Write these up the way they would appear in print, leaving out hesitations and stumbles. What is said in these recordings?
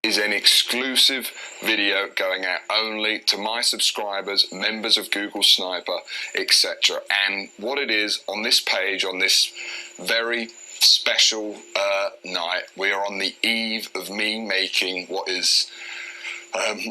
is an exclusive video going out only to my subscribers, members of Google Sniper, etc. And what it is on this page, on this very special night, we are on the eve of me making what is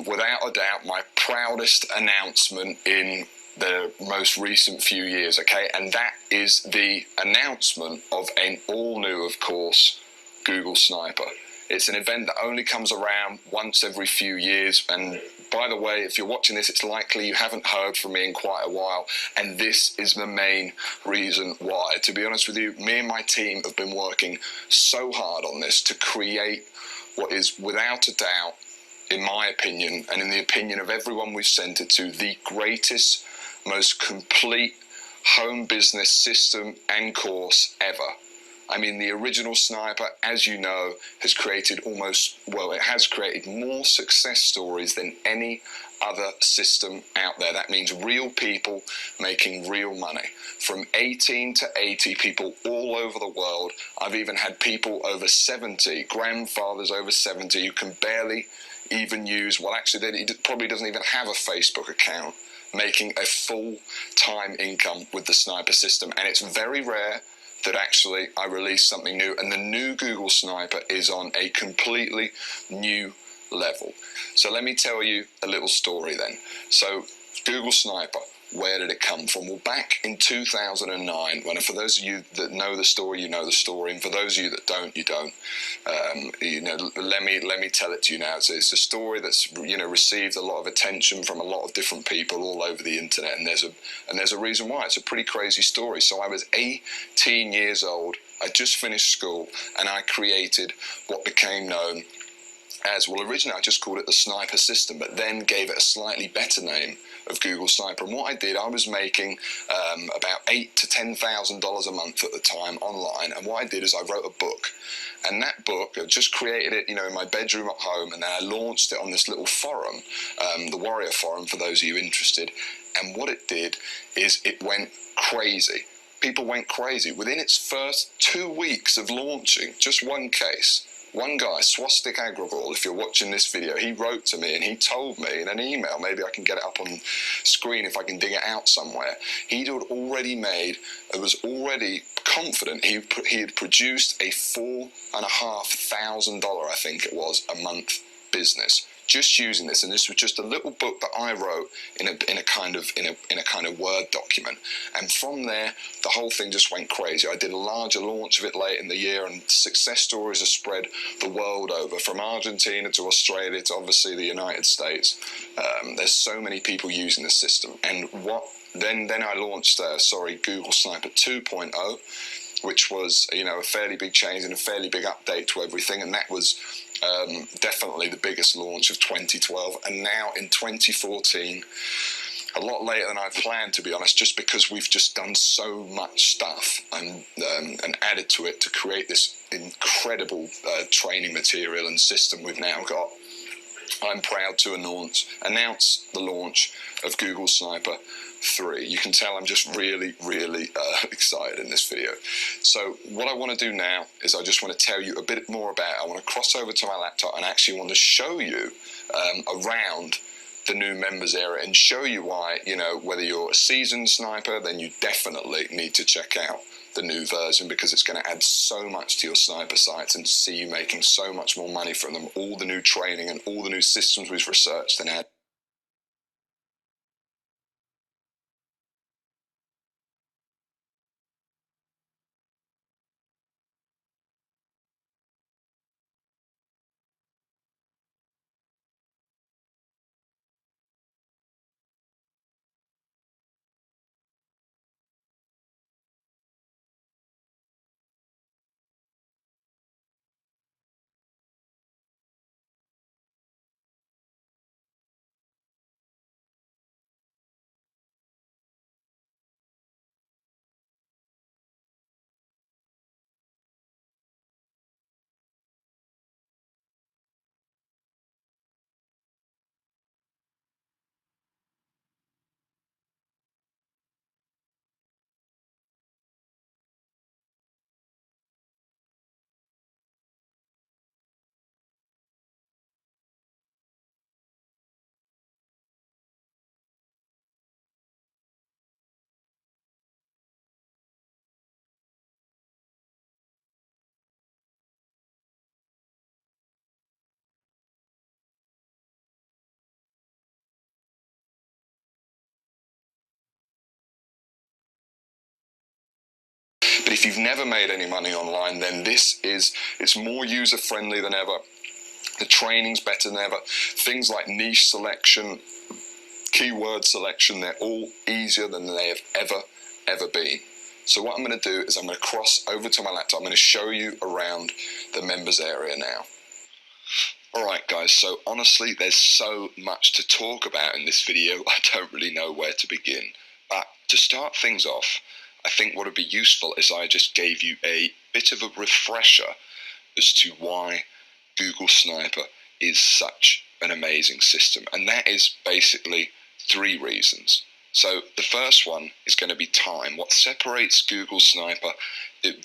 without a doubt my proudest announcement in the most recent few years, okay? And that is the announcement of an all-new, of course, Google Sniper. It's an event that only comes around once every few years, and by the way, if you're watching this, it's likely you haven't heard from me in quite a while, and this is the main reason why. To be honest with you, me and my team have been working so hard on this to create what is, without a doubt, in my opinion, and in the opinion of everyone we've sent it to, the greatest, most complete home business system and course ever. I mean, the original Sniper, as you know, has created it has created more success stories than any other system out there. That means real people making real money. From 18 to 80 people all over the world. I've even had people over 70, grandfathers over 70, who can barely even use, well, actually, he probably doesn't even have a Facebook account, making a full-time income with the Sniper system. And it's very rare that actually I release something new, and the new Google Sniper is on a completely new level. So let me tell you a little story then. So Google Sniper, where did it come from? Well, back in 2009, when, for those of you that know the story, you know the story, and for those of you that don't, you don't. Let me tell it to you now. It's a story that's received a lot of attention from a lot of different people all over the internet, and there's a reason why. It's a pretty crazy story. So I was 18 years old. I just finished school, and I created what became known as, well, originally I just called it the Sniper system, but then gave it a slightly better name of Google Sniper. And what I did, I was making about $8,000 to $10,000 a month at the time online. And what I did is I wrote a book. And that book, I just created it, in my bedroom at home, and then I launched it on this little forum, the Warrior Forum, for those of you interested. And what it did is it went crazy. People went crazy. Within its first 2 weeks of launching, just one case, one guy, Swastik Agrawal, if you're watching this video, he wrote to me and he told me in an email, maybe I can get it up on screen if I can dig it out somewhere, he'd already made, was already confident he had produced a $4,500, I think it was, a month business, just using this. And this was just a little book that I wrote in a kind of Word document. And from there, the whole thing just went crazy. I did a larger launch of it late in the year, and success stories are spread the world over, from Argentina to Australia to obviously the United States. There's so many people using the system. And then I launched Google Sniper 2.0, which was a fairly big change and a fairly big update to everything, and that was definitely the biggest launch of 2012. And now in 2014, a lot later than I planned, to be honest, just because we've just done so much stuff and added to it to create this incredible training material and system we've now got. I'm proud to announce the launch of Google Sniper 3. You can tell I'm just really excited in this video. So what I want to do now is I just want to tell you a bit more about it. I want to cross over to my laptop and actually want to show you around the new members area and show you why, whether you're a seasoned sniper, then you definitely need to check out the new version, because it's going to add so much to your sniper sites and see you making so much more money from them. All the new training and all the new systems we've researched and add. But if you've never made any money online, then it's more user-friendly than ever. The training's better than ever. Things like niche selection, keyword selection, they're all easier than they have ever been. So what I'm going to do is I'm going to cross over to my laptop. I'm going to show you around the members area now. Alright guys, so honestly there's so much to talk about in this video, I don't really know where to begin. But to start things off, I think what would be useful is I just gave you a bit of a refresher as to why Google Sniper is such an amazing system. And that is basically 3 reasons. So the first one is going to be time. What separates Google Sniper,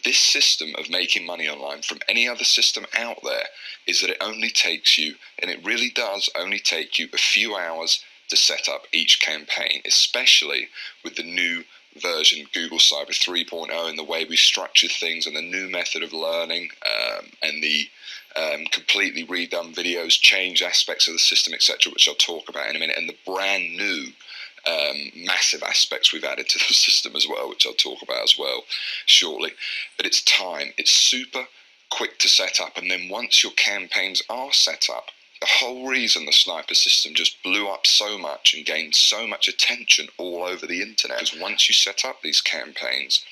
this system of making money online, from any other system out there is that it only takes you, and it really does only take you, a few hours to set up each campaign, especially with the new version Google Sniper 3.0 and the way we structure things and the new method of learning and the completely redone videos, change aspects of the system, etc., which I'll talk about in a minute, and the brand new massive aspects we've added to the system as well, which I'll talk about as well shortly. But it's time. It's super quick to set up, and then once your campaigns are set up, the whole reason the Sniper system just blew up so much and gained so much attention all over the internet is once you set up these campaigns,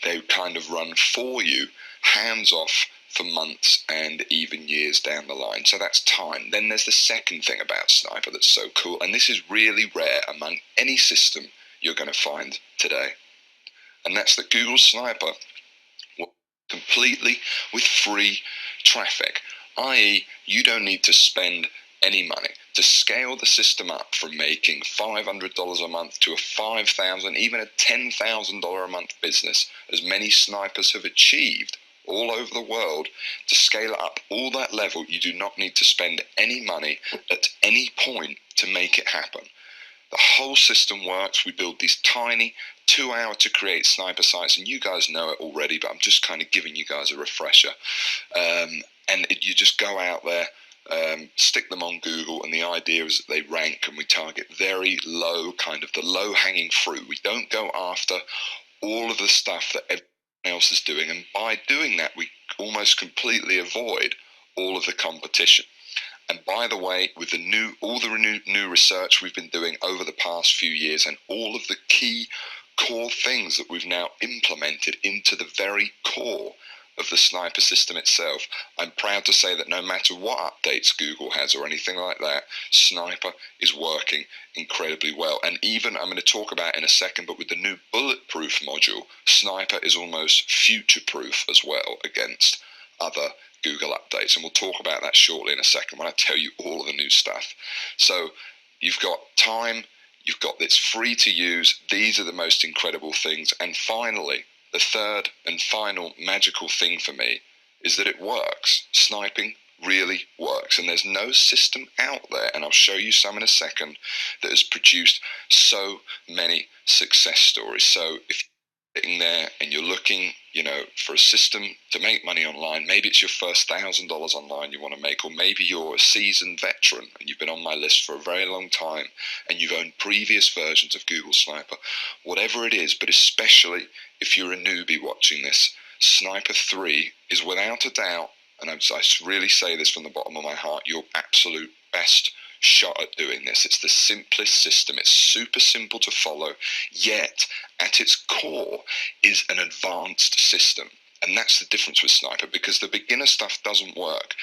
they kind of run for you, hands off, for months and even years down the line. So that's time. Then there's the second thing about Sniper that's so cool, and this is really rare among any system you're going to find today, and that's that Google Sniper works completely with free traffic, i.e. you don't need to spend any money to scale the system up from making $500 a month to a $5,000, even a $10,000 a month business, as many snipers have achieved all over the world. To scale up all that level, you do not need to spend any money at any point to make it happen. The whole system works. We build these tiny 2-hour to create sniper sites, and you guys know it already, but I'm just kind of giving you guys a refresher. You just go out there, stick them on Google, and the idea is that they rank, and we target very low, kind of the low-hanging fruit. We don't go after all of the stuff that everyone else is doing, and by doing that we almost completely avoid all of the competition. And by the way, with all the new research we've been doing over the past few years, and all of the key core things that we've now implemented into the very core of the Sniper system itself, I'm proud to say that no matter what updates Google has or anything like that, Sniper is working incredibly well. And even, I'm going to talk about in a second, but with the new bulletproof module, Sniper is almost future-proof as well against other Google updates. And we'll talk about that shortly in a second when I tell you all of the new stuff. So you've got time, you've got this free to use, these are the most incredible things. And finally, the third and final magical thing for me is that it works. Sniping really works, and there's no system out there, and I'll show you some in a second, that has produced so many success stories. So if you're sitting there and you're looking, for a system to make money online, maybe it's your first $1,000 online you want to make, or maybe you're a seasoned veteran and you've been on my list for a very long time and you've owned previous versions of Google Sniper, whatever it is, but especially if you're a newbie watching this, Sniper 3 is without a doubt, and I really say this from the bottom of my heart, your absolute best shot at doing this. It's the simplest system. It's super simple to follow, yet at its core is an advanced system. And that's the difference with Sniper, because the beginner stuff doesn't work.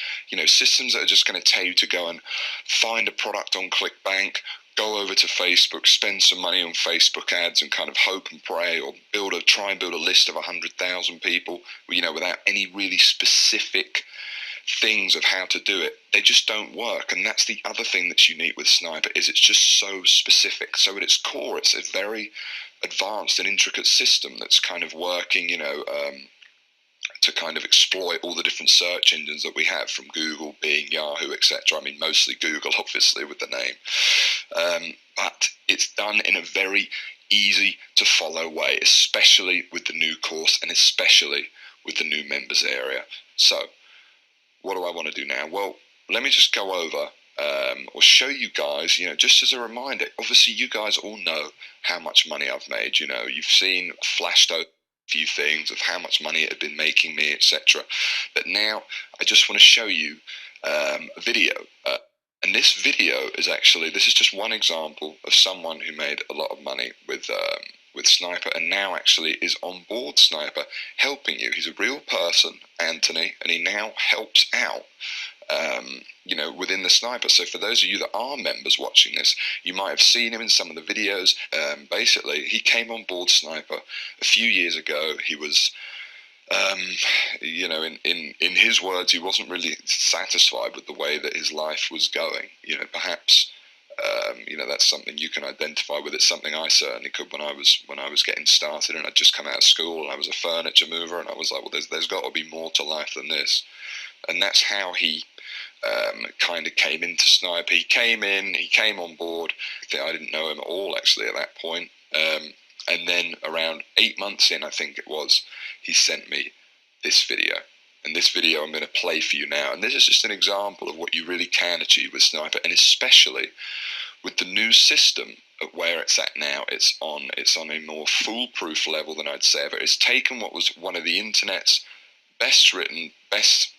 Systems that are just going to tell you to go and find a product on ClickBank, go over to Facebook, spend some money on Facebook ads and kind of hope and pray, or try and build a list of 100,000 people, without any really specific things of how to do it. They just don't work. And that's the other thing that's unique with Sniper, is it's just so specific. So at its core, it's a very advanced and intricate system that's kind of working, to kind of exploit all the different search engines that we have, from Google, Bing, Yahoo, etc. I mean, mostly Google, obviously, with the name. But it's done in a very easy to follow way, especially with the new course and especially with the new members area. So what do I want to do now? Well, let me just go over or show you guys, just as a reminder. Obviously, you guys all know how much money I've made. You've seen flashed over few things of how much money it had been making me, etc. But now I just want to show you a video. And this video is actually, this is just one example of someone who made a lot of money with Sniper, and now actually is on board Sniper, helping you. He's a real person, Anthony, and he now helps out, you know, within the Sniper. So for those of you that are members watching this, you might have seen him in some of the videos. Basically, he came on board Sniper a few years ago. He was, you know, in his words, he wasn't really satisfied with the way that his life was going. You know, perhaps, you know, that's something you can identify with. It's something I certainly could when I was getting started, and I'd just come out of school and I was a furniture mover, and I was like, well, there's got to be more to life than this. And that's how he kind of came into Sniper. He came on board. I didn't know him at all actually at that point. And then around 8 months in, I think it was, he sent me this video. And this video I'm going to play for you now. And this is just an example of what you really can achieve with Sniper, and especially with the new system of where it's at now. It's on a more foolproof level than I'd say ever. It's taken what was one of the internet's best written, best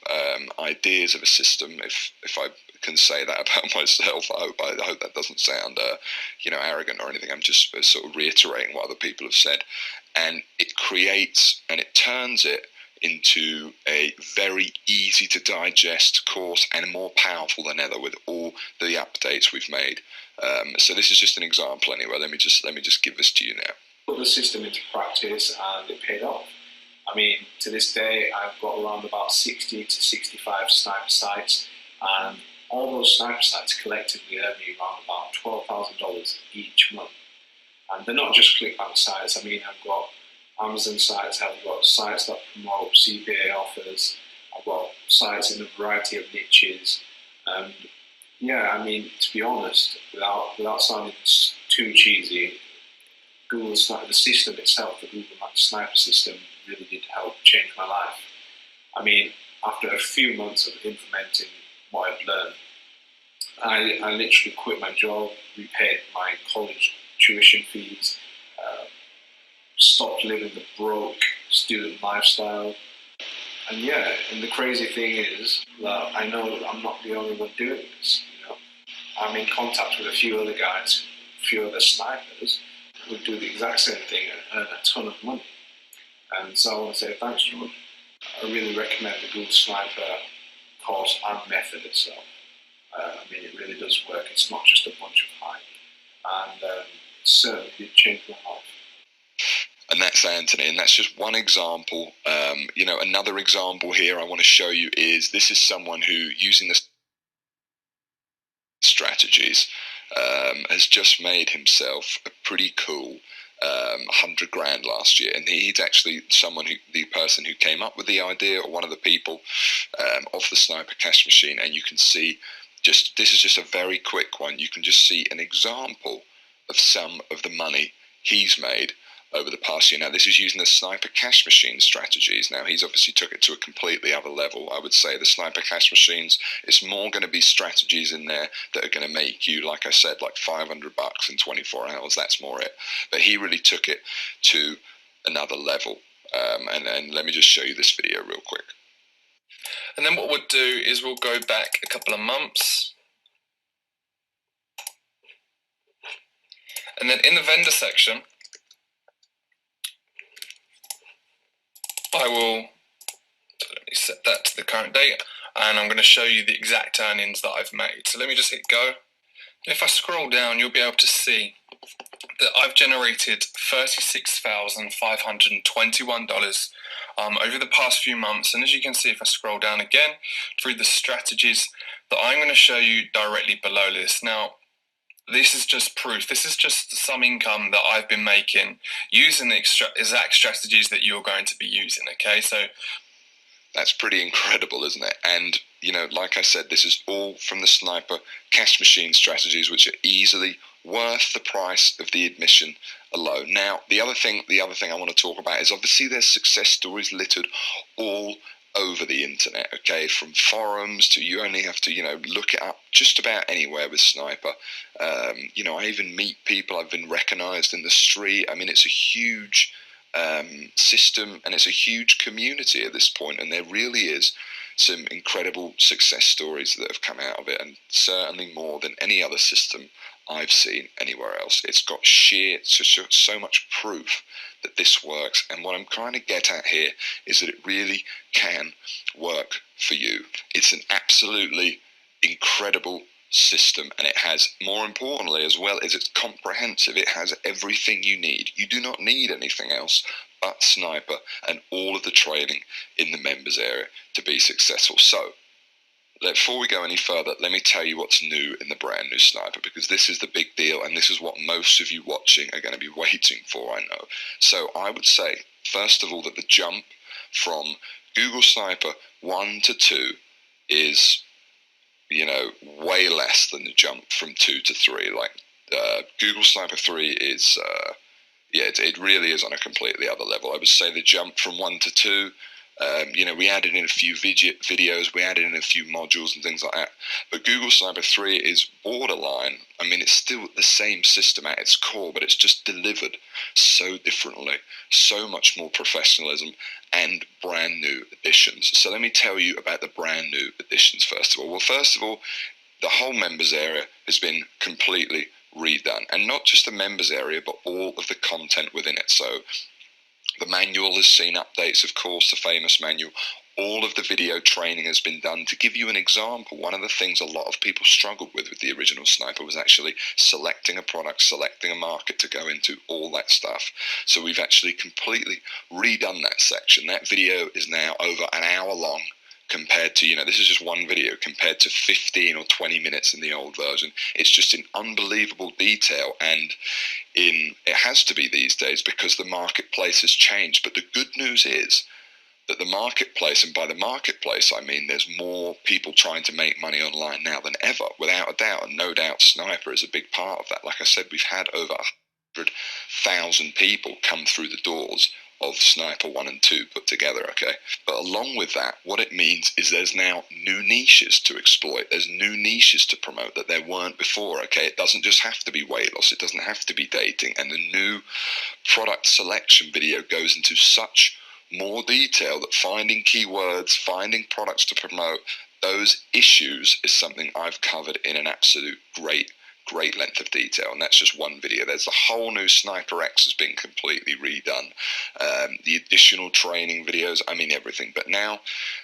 ideas of a system, if I can say that about myself. I hope that doesn't sound you know, arrogant or anything. I'm just sort of reiterating what other people have said. And it creates and it turns it into a very easy to digest course, and more powerful than ever with all the updates we've made. So this is just an example anyway. Let me just give this to you now. Put the system into practice and it paid off. I mean, to this day, I've got around about 60 to 65 Sniper sites, and all those Sniper sites collectively earn me around about $12,000 each month. And they're not just ClickBank sites. I mean, I've got Amazon sites, I've got sites that promote CPA offers, I've got sites in a variety of niches. Yeah, I mean, to be honest, without sounding too cheesy, Google Sniper, the system itself, the Google Sniper system, really did help change my life. I mean, after a few months of implementing what I'd learned, I literally quit my job, repaid my college tuition fees, stopped living the broke student lifestyle. And yeah, and the crazy thing is that I know that I'm not the only one doing this. You know, I'm in contact with a few other guys, a few other snipers who do the exact same thing and earn a ton of money. And so I want to say thanks, George. I really recommend the Google Sniper course and method itself. I mean, it really does work. It's not just a bunch of hype. And it certainly did change my life. And that's Anthony, and that's just one example. You know, another example here I want to show you is this is someone who, using the strategies, has just made himself a pretty cool 100 grand last year. And he's actually the person who came up with the idea, or one of the people of the Sniper Cash Machine. And you can see, this is just a very quick one. You can just see an example of some of the money he's made over the past year. Now, this is using the Sniper Cash Machine strategies. Now, he's obviously took it to a completely other level. I would say the Sniper Cash Machines, it's more going to be strategies in there that are going to make you, like I said, like $500 in 24 hours. That's more it. But he really took it to another level. And let me just show you this video real quick. And then what we'll do is we'll go back a couple of months. And then in the vendor section, I will, so let me set that to the current date, and I'm going to show you the exact earnings that I've made. So let me just hit go. If I scroll down, you'll be able to see that I've generated $36,521 over the past few months. And as you can see, if I scroll down again through the strategies that I'm going to show you directly below this. Now, this is just proof. This is just some income that I've been making using the exact strategies that you're going to be using, okay? So that's pretty incredible, isn't it? And, you know, like I said, this is all from the Sniper Cash Machine strategies, which are easily worth the price of the admission alone. Now, the other thing I want to talk about is, obviously there's success stories littered all over the internet, okay, from forums to, you only have to, you know, look it up just about anywhere with Sniper. You know, I even meet people, I've been recognized in the street. I mean, it's a huge system, and it's a huge community at this point, and there really is some incredible success stories that have come out of it, and certainly more than any other system I've seen anywhere else. It's got so much proof that this works, and what I'm trying to get at here is that it really can work for you. It's an absolutely incredible system, and it has, more importantly, as well as it's comprehensive, it has everything you need. You do not need anything else but Sniper and all of the training in the members area to be successful. So before we go any further, let me tell you what's new in the brand new Sniper, because this is the big deal, and this is what most of you watching are going to be waiting for, I know. So I would say, first of all, that the jump from Google Sniper 1 to 2 is, you know, way less than the jump from 2 to 3. Like Google Sniper 3 is, yeah, it really is on a completely other level. I would say the jump from 1 to 2, you know, we added in a few videos, we added in a few modules and things like that. But Google Sniper 3 is borderline. I mean, it's still the same system at its core, but it's just delivered so differently, so much more professionalism and brand new additions. So let me tell you about the brand new additions first of all. Well, first of all, the whole members area has been completely redone, and not just the members area, but all of the content within it. So the manual has seen updates, of course, the famous manual. All of the video training has been done. To give you an example, one of the things a lot of people struggled with the original Sniper was actually selecting a product, selecting a market to go into, all that stuff. So we've actually completely redone that section. That video is now over an hour long, compared to, you know, this is just one video compared to 15 or 20 minutes in the old version. It's just in unbelievable detail, and it has to be these days because the marketplace has changed. But the good news is that the marketplace, and by the marketplace I mean there's more people trying to make money online now than ever, without a doubt, and no doubt Sniper is a big part of that. Like I said, we've had over 100,000 people come through the doors of Sniper 1 and 2 put together, okay? But along with that, what it means is there's now new niches to exploit. There's new niches to promote that there weren't before, okay? It doesn't just have to be weight loss. It doesn't have to be dating. And the new product selection video goes into such more detail that finding keywords, finding products to promote, those issues is something I've covered in an absolute great length of detail, and that's just one video. There's a whole new Sniper X has been completely redone, the additional training videos, I mean everything. But now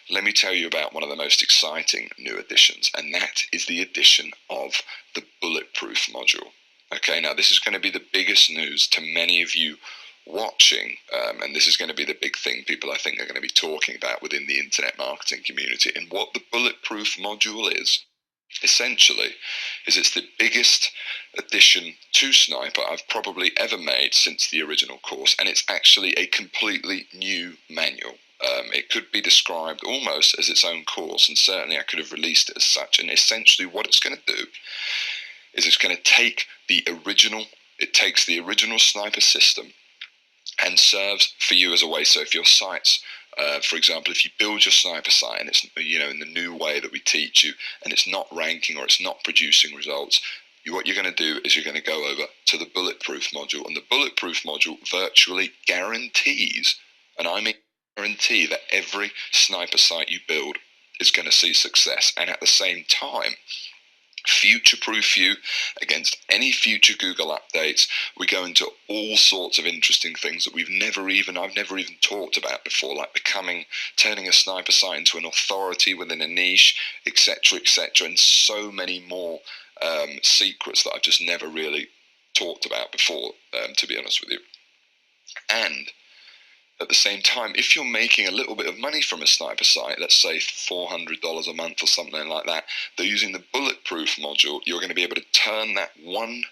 let me tell you about one of the most exciting new additions, and that is the addition of the bulletproof module. Okay, now this is going to be the biggest news to many of you watching, and this is going to be the big thing people I think are going to be talking about within the internet marketing community. And what the bulletproof module is, essentially, is it's the biggest addition to Sniper I've probably ever made since the original course, and it's actually a completely new manual. It could be described almost as its own course, and certainly I could have released it as such. And essentially what it's going to do is it's going to take the original, it takes the original Sniper system and serves for you as a way. So if your sites, for example, if you build your Sniper site and it's, you know, in the new way that we teach you, and it's not ranking or it's not producing results, what you're going to do is you're going to go over to the bulletproof module, and the bulletproof module virtually guarantees, and I mean guarantee, that every Sniper site you build is going to see success, and at the same time future-proof you against any future Google updates. We go into all sorts of interesting things that I've never even talked about before, like turning a Sniper site into an authority within a niche, etc., and so many more secrets that I've just never really talked about before, to be honest with you. And at the same time, if you're making a little bit of money from a Sniper site, let's say $400 a month or something like that, they're using the bulletproof module, you're going to be able to turn that one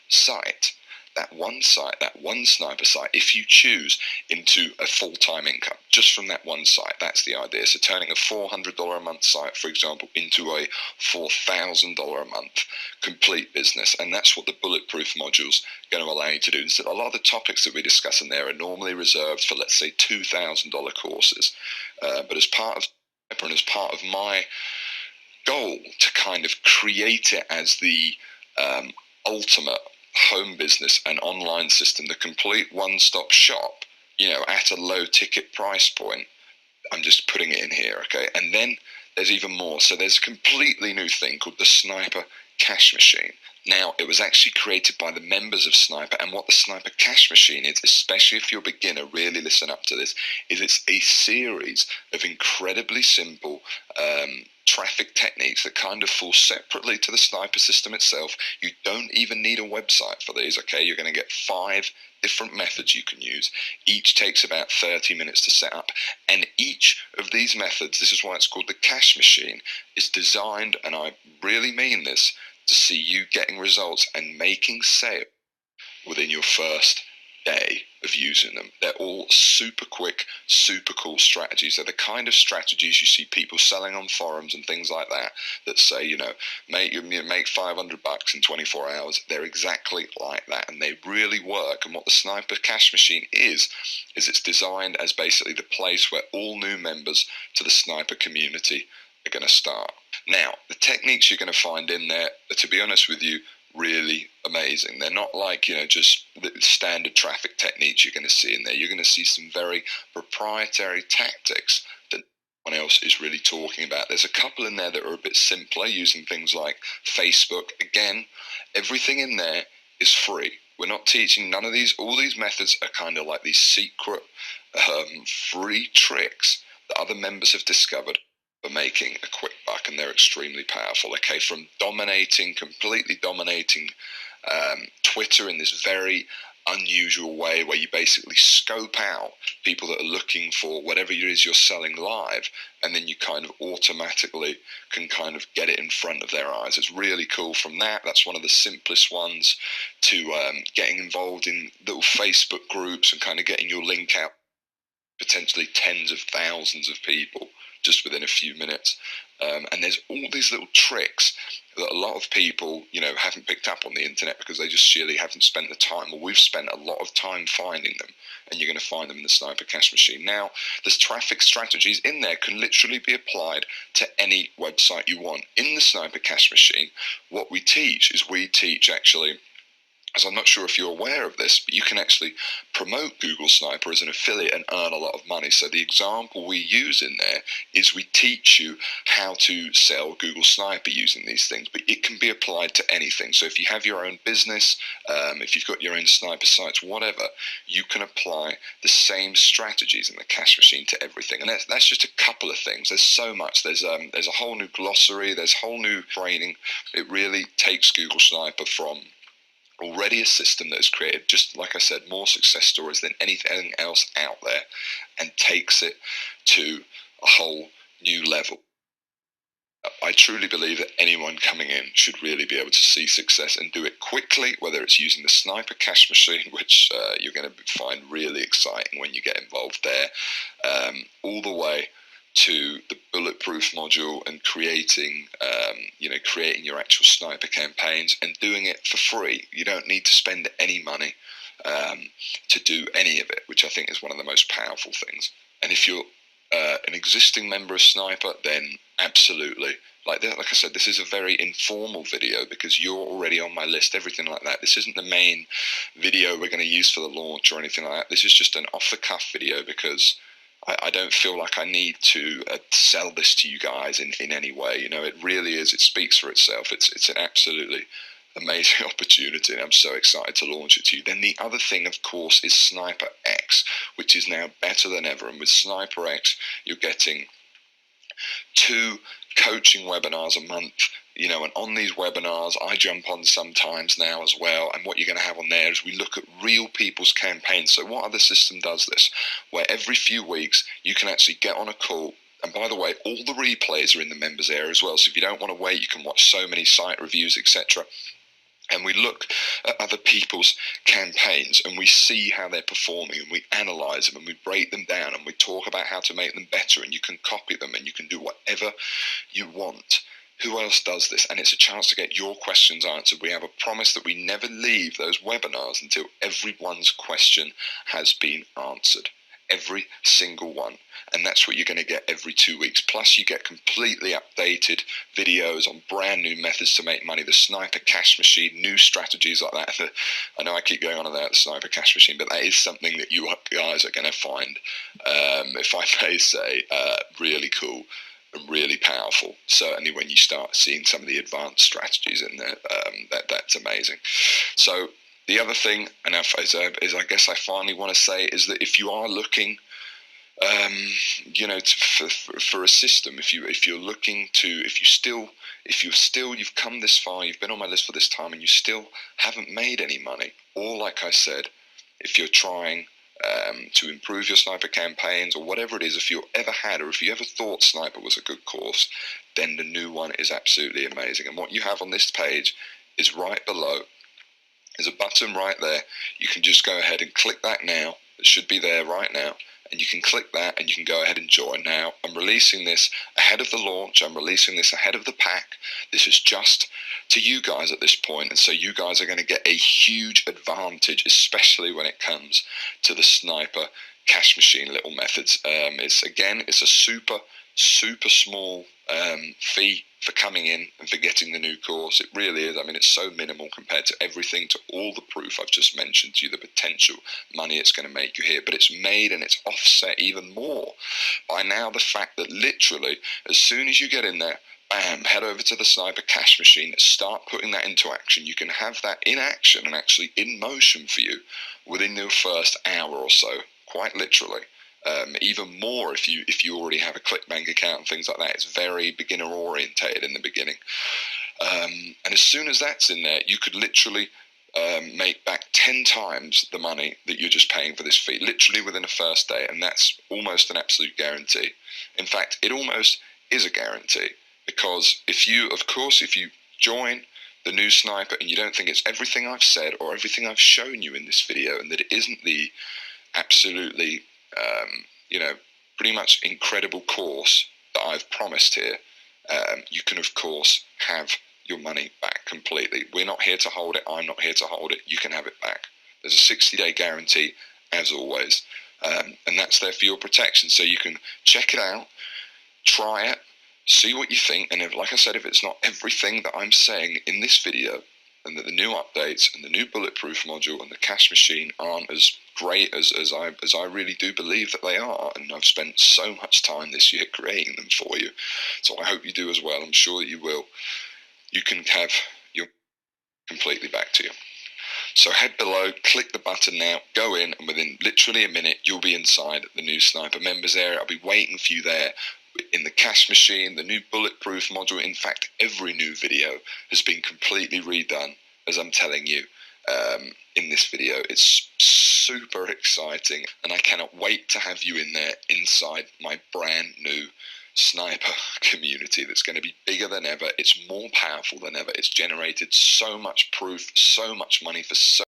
Sniper site, if you choose, into a full-time income, just from that one site. That's the idea. So turning a $400 a month site, for example, into a $4,000 a month complete business. And that's what the bulletproof module's going to allow you to do. And so a lot of the topics that we discuss in there are normally reserved for, let's say, $2,000 courses. But as part of Sniper and as part of my goal to kind of create it as the ultimate home business and online system, the complete one-stop shop at a low ticket price point. I'm just putting it in here, okay? And then there's even more. So there's a completely new thing called the Sniper Cash Machine. Now, it was actually created by the members of Sniper, and what the Sniper Cash Machine is, especially if you're a beginner, really listen up to this, is it's a series of incredibly simple traffic techniques that kind of fall separately to the Sniper system itself. You don't even need a website for these, okay? You're going to get 5 different methods you can use. Each takes about 30 minutes to set up, and each of these methods, this is why it's called the Cash Machine, is designed, and I really mean this, to see you getting results and making sales within your first day of using them. They're all super quick, super cool strategies. They're the kind of strategies you see people selling on forums and things like that, that say, make $500 in 24 hours. They're exactly like that, and they really work. And what the Sniper Cash Machine is it's designed as basically the place where all new members to the Sniper community are going to start. Now, the techniques you're going to find in there are, to be honest with you, really amazing. They're not like, just the standard traffic techniques you're going to see in there. You're going to see some very proprietary tactics that no one else is really talking about. There's a couple in there that are a bit simpler, using things like Facebook. Again, everything in there is free. We're not teaching none of these. All these methods are kind of like these secret free tricks that other members have discovered for making a quick buck, and they're extremely powerful. Okay, from completely dominating Twitter in this very unusual way, where you basically scope out people that are looking for whatever it is you're selling live, and then you kind of automatically can kind of get it in front of their eyes. It's really cool. From that's one of the simplest ones, to getting involved in little Facebook groups and kind of getting your link out potentially tens of thousands of people just within a few minutes. And there's all these little tricks that a lot of people, haven't picked up on the internet because they just sheerly haven't spent the time. Well, we've spent a lot of time finding them, and you're going to find them in the Sniper Cash Machine. Now, there's traffic strategies in there can literally be applied to any website you want. In the Sniper Cash Machine, what we teach actually, as I'm not sure if you're aware of this, but you can actually promote Google Sniper as an affiliate and earn a lot of money. So the example we use in there is we teach you how to sell Google Sniper using these things, but it can be applied to anything. So if you have your own business, if you've got your own sniper sites, whatever, you can apply the same strategies in the Cash Machine to everything. And that's just a couple of things. There's so much. There's a whole new glossary. There's whole new training. It really takes Google Sniper from already a system that has created, just like I said, more success stories than anything else out there, and takes it to a whole new level. I truly believe that anyone coming in should really be able to see success and do it quickly, whether it's using the Sniper Cash Machine, which you're going to find really exciting when you get involved there, all the way to the bulletproof module and creating your actual sniper campaigns and doing it for free. You don't need to spend any money to do any of it, which I think is one of the most powerful things. And if you're an existing member of Sniper, then absolutely. Like I said, this is a very informal video because you're already on my list, everything like that. This isn't the main video we're going to use for the launch or anything like that. This is just an off-the-cuff video because I don't feel like I need to sell this to you guys in any way. It really is. It speaks for itself. It's an absolutely amazing opportunity, and I'm so excited to launch it to you. Then the other thing, of course, is Sniper X, which is now better than ever. And with Sniper X, you're getting 2 coaching webinars a month. And on these webinars, I jump on sometimes now as well. And what you're going to have on there is we look at real people's campaigns. So what other system does this? Where every few weeks you can actually get on a call. And by the way, all the replays are in the members area as well. So if you don't want to wait, you can watch so many site reviews, etc. And we look at other people's campaigns and we see how they're performing, and we analyze them and we break them down and we talk about how to make them better, and you can copy them and you can do whatever you want. Who else does this? And it's a chance to get your questions answered. We have a promise that we never leave those webinars until everyone's question has been answered. every single one, and that's what you're going to get every 2 weeks. Plus you get completely updated videos on brand new methods to make money, the Sniper Cash Machine, new strategies like that. I know I keep going on about the Sniper Cash Machine, but that is something that you guys are going to find, if I may say, really cool and really powerful. Certainly when you start seeing some of the advanced strategies in there, that's amazing. So the other thing, and is I guess I finally want to say, is that if you are looking, for a system, if you're looking to, you've come this far, you've been on my list for this time, and you still haven't made any money, or like I said, if you're trying to improve your Sniper campaigns, or whatever it is, if you ever had, or if you ever thought Sniper was a good course, then the new one is absolutely amazing. And what you have on this page is right below. There's a button right there. You can just go ahead and click that now. It should be there right now. And you can click that and you can go ahead and join. Now, I'm releasing this ahead of the launch. I'm releasing this ahead of the pack. This is just to you guys at this point. And so you guys are going to get a huge advantage, especially when it comes to the Sniper Cash Machine little methods. It's a super small fee for coming in and for getting the new course. It really is. I mean, it's so minimal compared to everything, to all the proof I've just mentioned to you, the potential money it's going to make you here. But it's made and it's offset even more by now the fact that literally as soon as you get in there, bam, head over to the Sniper Cash Machine, start putting that into action. You can have that in action and actually in motion for you within your first hour or so, quite literally. Even more if you already have a ClickBank account and things like that. It's very beginner orientated in the beginning, and as soon as that's in there, you could literally make back 10 times the money that you're just paying for this fee, literally within the first day, and that's almost an absolute guarantee. In fact, it almost is a guarantee, because if you join the new Sniper and you don't think it's everything I've said or everything I've shown you in this video, and that it isn't the absolutely pretty much incredible course that I've promised here, you can of course have your money back completely. We're not here to hold it. I'm not here to hold it. You can have it back. There's a 60-day guarantee, as always, and that's there for your protection. So you can check it out, try it, see what you think, and like I said, if it's not everything that I'm saying in this video, and that the new updates and the new bulletproof module and the cash machine aren't as great as I really do believe that they are, and I've spent so much time this year creating them for you, so I hope you do as well. I'm sure that you will. You can have your completely back to you. So head below, click the button now, go in, and within literally a minute you'll be inside the new Sniper members area. I'll be waiting for you there in the cash machine, the new bulletproof module. In fact, every new video has been completely redone, as I'm telling you in this video. It's super exciting, and I cannot wait to have you in there inside my brand new Sniper community that's going to be bigger than ever. It's more powerful than ever. It's generated so much proof, so much money for so